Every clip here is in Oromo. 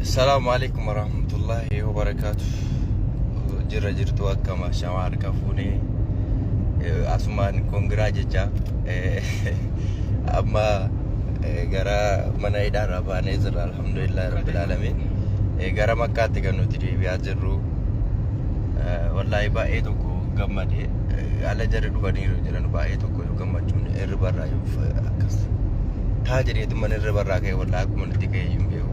السلام عليكم ورحمة الله وبركاته. جرت وكما شمار كفوني أسمان كونغراجيا أما جرا من إدارة بانيزر الحمد لله رب العالمين. جرا مكة تكنو تري بياجرو والله بايدوكو جمادي على جرد بنيرو جرانو بايدوكو جمادون إربارا يوف أكس تاجر يدوم من إربارا كي والله أكو من تيجي يوميو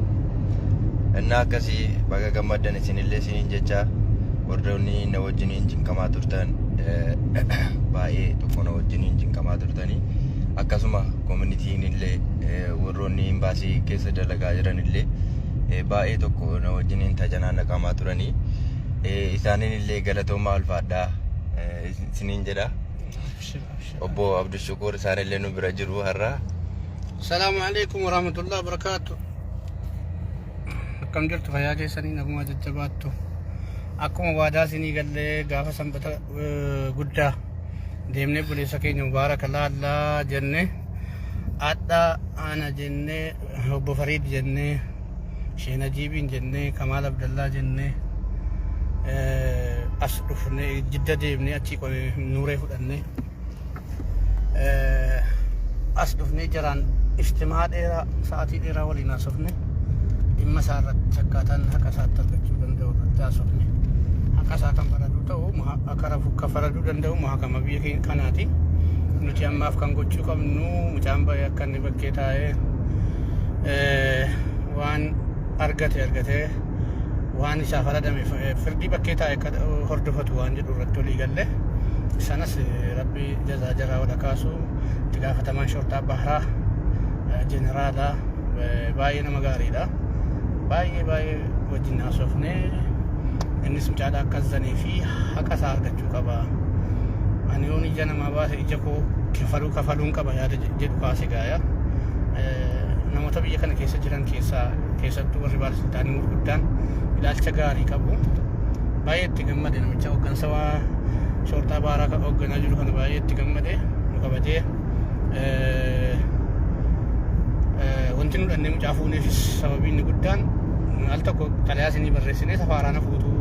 الناقصي بقى جمادنا سنيلة سنين جتا وردوني نوجنين جن كما ترتان باي تكون نوجنين جن كما ترتاني أكاسما كوميونيتي نيلة وروني إمباسي كيس دلقا جرا نيلة باي تكون نوجنين تجانا كما تراني إثاني نيلة غلطو مال فادا سنين جدا أبو عبد الشكور ساري لنو برجرو هرا. السلام عليكم ورحمة الله وبركاته. كم جرت فيا كيسني نقوم جتباتو أكو موادا سني قال لي غافا سنبتا غدا ديمني بولي سكين مبارك الله جنة أدا أنا جنة أبو فريد جنة شينا جيبين جنة كمال عبد الله جنة أصرفني جدة ديمني أتشي كوني نوري فلاني أصرفني جران اجتماع إيرا ساعتي إيرا ولي ناسفني إما سارت سكاتان حقا ساتت لكي بندو تاسفني حقا ساتن فردو تاو أكرفو كفردو دندو محاكم بيكين كاناتي نتي أما أفكان قوچو كمنو مجامبا يكن بكيتاي وان أرغتي وان إسافر دمي فردي بكيتاي هردفتو وان جدو ردو ليغالي سنس ربي جزا جرا ودكاسو تقافة من شرطة بحرة جنرالا باينا مغاري دا باي وجنا سوفني الناس مجادا كزني في حقا سارغچو قبا انيوني جنا ما باس اجكو كفلون قبا يا جدو كاسي غايا نموت بي كان كيس جران كيسا تو ريبال سلطاني مرغدان بلال چغاري قبو باي تگمد نمچا وگن سوا شورتا بارا کا وگنا جلو كن باي تگمد نكبجه وانتنو لأنه مجافوني في السببين قدان ألتقو تلاسيني برسيني سفارانا فوتو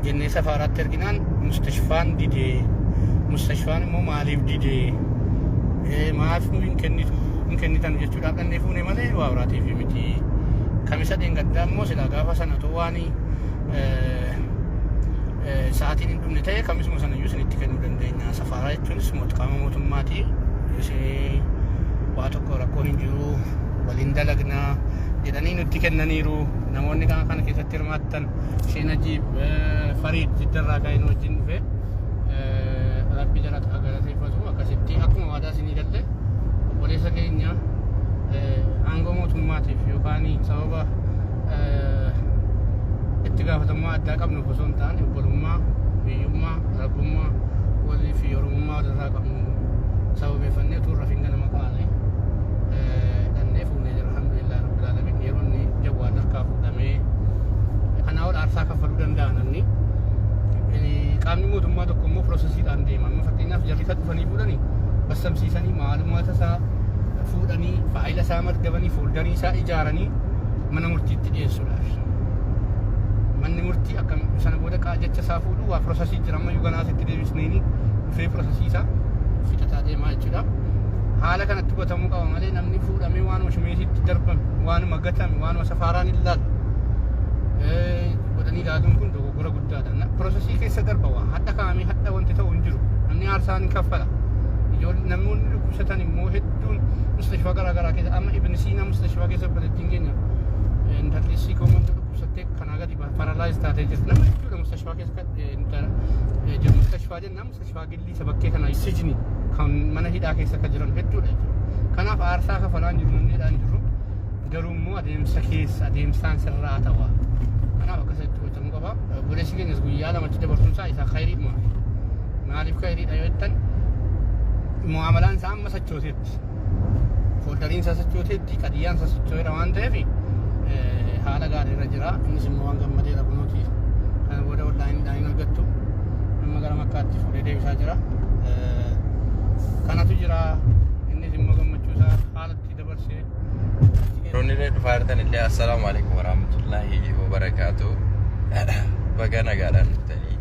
جنة سفارات ترقنان مستشفان ديدي مستشفان مو ماليف ديدي معاف ممكن نتانو جتشو لابن نفوني مالي وابراتي في متي كميسا دين قدام مو سلا غافا سنتواني ساعتين اندومني تايا كميس موسانا يوسن اتكنو دندينا سفارات تونس موتقام موتماتي يسي واتوكو ركوني جيرو ولين دلقنا jedhanii nutti kennaniiru namoonni kana keessatti hirmaattan Sheen Ajiib Fariid jiddarraa kaa'in wajjin dhufe rabbi jala galateeffatu akkasitti akkuma waadaa isinii galle obboleessa keenya aangoo mootummaatiif yookaan sababa itti gaafatamummaa addaa qabnuuf osoo hin taane obbolummaa, biyyummaa, rabbummaa walii fi oromummaa walirraa qabnu sababeeffannee turra finga nama kaane أرسا كفلو دندانني قامني موتما تكمو بروسيسي دان ديما ما فكينا في جريفة فني بولاني بس سمسيساني معلومات سا فوداني فايل سامر دبني فولدري سا إجارني من مرتي تجيسولاش من مرتي أكم سنة بودا كاجت سافولو وبروسيسي جرام يوغانا ستديسنيني في بروسيسي سا في تتادي ما يجدا حالا كانت تبتمو قوامالي نمني فودامي وانو شميسي تدربم وانو مغتامي وانو سفاراني اللال ودني لازم كن دو غورا غدادا بروسيسي كيس دربوا حتى كامي حتى وانت تو انجرو اني ارسان كفلا يقول نمون كوشتاني موهدون مستشفى غرا كده اما ابن سينا مستشفى كيس بلدينجنا انت لسي كومنت كوشتك كناغا دي بارالايز تاتيجس نما يقول مستشفى كيس انت جو مستشفى جنا مستشفى قلي سبكي كنا يسجني كان من هيدا كيس كجرن هدو كان فارسا كفلان يروني دان جرو غرومو اديم سكيس اديم سانسراتوا أنا بكسرت وتمقبا بوليسي نسقي يالا ما تدبر تنسى إذا خيري ما عارف خيري أيوتن معاملان سام مسجوتيت فولدرين سجوتيت دي كديان سجوتي روان تهفي حالا غاري رجرا إني سموان غمدي ربنوتي أنا بودا واللاين القطو أما غرا مكاتي فولي ديو ساجرا كانت جرا إني سموان غمدي حالة تدبر سي warroonni dhufaartan illee assalaamu alaikum warahmatullahi wabarakatuh. Baga nagaadhaan dhuftanii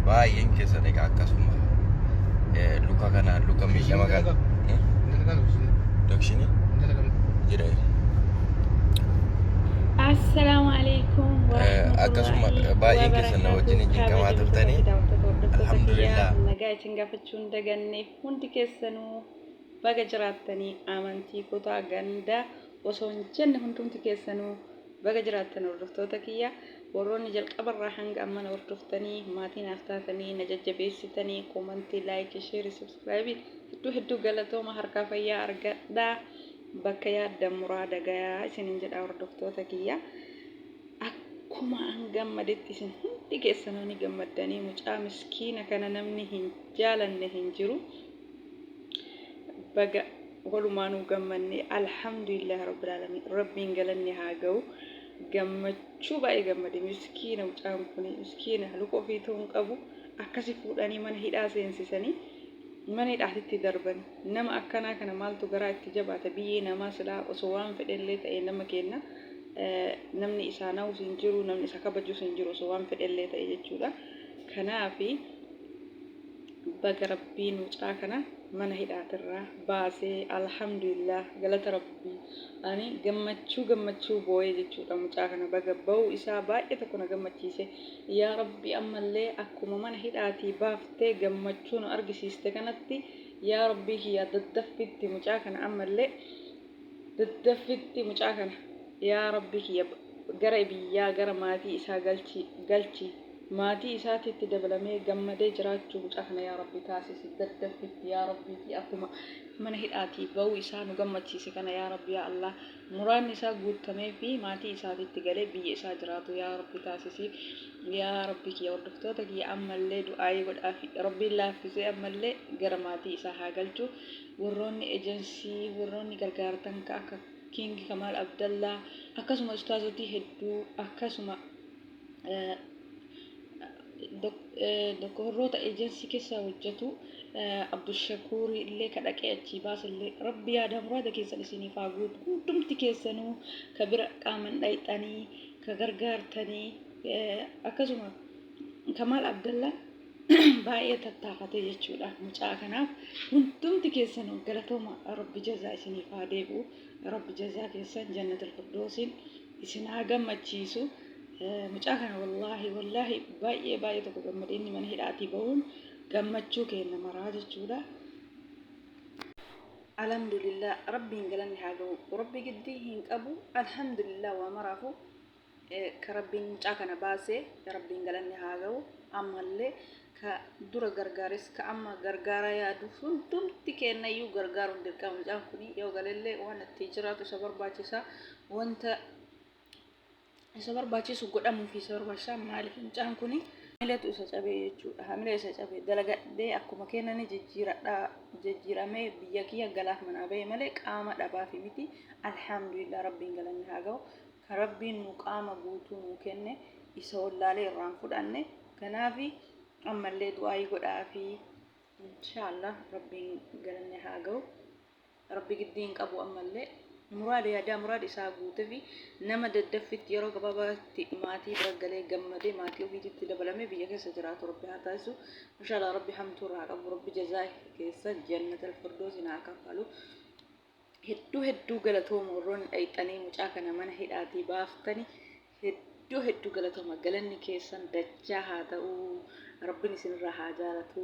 baay'een keessan egaa akkasuma luka kanaan luka miidhama kan dokshinii jira. Assalamu alaikum akkasuma baay'een keessan na wajjin hinqamaa turtanii alhamdulillah. Nagaa isin gaafachuun daganne hundi keessanuu baga jiraattanii amantii kutaa ganda osoo hin jenne hundumti keessanuu baga jiraattan hordoftoota kiyya. Warroonni jalqabarraa hanga ammana hordoftanii maatiin aftaatanii na jajjabeessitanii koomantii laayikii sheerii sabskraayibii hedduu galatooma harkaa fayyaa argadhaa. Bakka yaaddan muraada gayaa isinin jedha hordoftoota kiyya. Akkuma an gammadetti isin hundi keessanuu ni gammaddanii mucaa miskiina kana namni hin jaalanne hin jiru. Baga walumaanuu gammanne alhamdulillah rabbil alamin rabbiin galanni haa ga'u. Gammachuu baay'ee gammade miskiina mucaan kun miskiina luka ofiituu hin qabu akkasi fuudhanii mana hidhaa seensisanii mana hidhaatitti darban. Nama akkanaa kana maaltu garaa itti jabaata biyyee namaa silaa osoo waan fedhellee ta'e nama kenna. Namni isaa naawus hin jiru namni isa kabajus hin jiru osoo waan fedhellee ta'e jechuudha. Kanaafi baga rabbiin mucaa kana mana hidhaatirraa baasee alhamdulillah galata rabbii. Ani gammachuu boo'ee jechuudha mucaa kana baga ba'uu isaa baay'ee tokko na gammachiise. Yaa rabbi ammallee akkuma mana hidhaatii baaftee gammachuu nu argisiiste kanatti yaa rabbii kiyya daddaffitti mucaa kana ammallee daddaffitti mucaa kana yaa rabbii kiyya gara biyyaa gara maatii isaa galchi maatii isaatitti dabalamee gammadee jiraachuu mucaa kana yaa rabbi taasisi daddaffitti yaa rabbii akkuma mana hidhaatii ba'uu isaa nu gammachiise kana yaa rabbi yaa Allah muraanni isaa guutamee fi maatii isaatitti galee biyya isaa jiraatu yaa rabbi taasisi yaa rabbi kiyya hordoftoota kiyya ammallee du'aayii godhaafi rabbiin laaffisee ammallee gara maatii isaa haa galchu. Warroonni ejensii warroonni gargaartan ka akka King Kamal Abdallah akkasuma ustaazotii hedduu akkasuma doktorroota ejensii keessaa hojjetu Abdushakuur illee kadhaqee achii baasallee rabbi yaada muraada keessan isiniif haa guutu. Hundumti keessanuu ka bira qaaman dhayxanii ka gargaartanii akkasuma Kamal Abdallah baay'ee tattaafatee jechuudha mucaa kanaaf hundumti keessanuu galatooma rabbi jazaa isiniif haa deebi'u. Rabbi jazaa keessan jannatul firdoosiin isin haa gammachiisu. Mucaa kana wallahi baay'ee tokko gammadee inni mana hidhaatii ba'uun gammachuu kenna maraa jechuudha. Alhamdulillah rabbiin galanni haa ga'u. Rabbi giddii hin qabu alhamdulillah waa maraafu ka rabbiin mucaa kana baasee rabbiin galanni haa ga'u. Ammallee ka dura gargaares ka amma gargaara yaadu hundumti kennayyuu gargaaruun dirqama. Mucaan kun yoo galellee waan itti jiraatu isa barbaachisa wanta isa barbaachisu godhamuu fi isa barbaachisaa maaliif mucaan kun hamileetu isa cabee jechuudha. Hamilee isa cabee dalagadhee akkuma kennani jijjiiramee biyya kiyya galaaf manaa ba'e malee qaama dhabaa fi miti. Alhamdulillah rabbiin galanni haa ga'u. Ka rabbiin nu qaama guutuu nu kenne isa wallaalee irraan fudhanne. Kanaafi ammallee du'aayii godhaa fi inshallah rabbiin galanni haa ga'u. Rabbi giddiin qabu ammallee muraada yaadaa muraada isaa guutee fi nama daddaffitti yeroo gabaabaatti maatii bira galee gammadee maatii ofiitti dabalamee biyya keessa jiraatu rabbi haa taasisu. Inshallah rabbi hamtuu irraa qabu rabbi jazaa keessa jannatul firdoosiin haa kaffalu. Hedduu galatooma warroonni dhayxanii mucaa kana mana hidhaatii baaftanii hedduu galatooma galanni keessan dachaa haa ta'u. Rabbiin isinirraa haa jaalatu.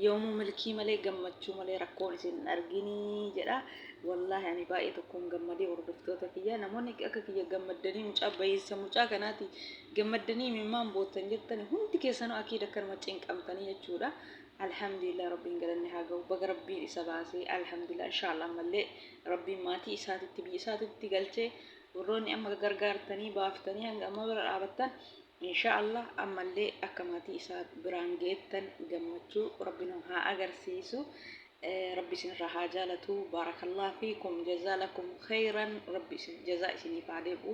Yoomuu milkii malee gammachuu malee rakkoon isin arginii jedha. Wallahi ani baay'ee tokkoon gammadee hordoftoota kiyya namoonni akka kiyya gammadanii mucaa bayeessa mucaa kanaati gammadanii mimmaan boottan jettan hundi keessanuu akiida akkanuma cinqamtanii jechuudha. Alhamdulillah rabbiin galanni haa ga'u. Baga rabbiin isa baasee alhamdulillah inshallah ammallee rabbiin maatii isaatitti biyya isaatitti galchee warroonni amma gargaartanii baaftanii hanga amma bira dhaabattan inshallah ammallee akka maatii isaa biraan geettan gammachuu rabbiin haa agarsiisu. ربي سن راح جالته بارك الله فيكم جزا لكم خيرا ربي سن جزاء سني فاديبو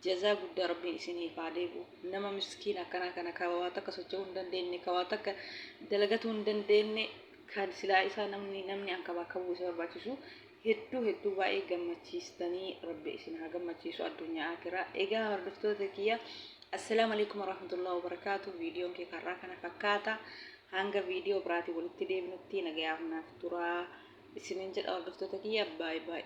جزاء قد ربي سني فاديبو نما مسكينة كنا كواتك سجون دندني كواتك دلقتون دندني كان سلا إسا نمني أنك باكبو سبب باتشو hedduu baay'ee gammachiistanii rabbi isin haa gammachiisu addunyaa akiraa. Egaa hordoftoota kiyya assalaamu alaikum warahmatullahi wabarakatuh. Viidiyoon kee karraa kana fakkaata. Hanga viidiyoo biraatii walitti deebinutti nagayaaf naaf turaa isinin jedha hordoftoota kiyya. Baay baay.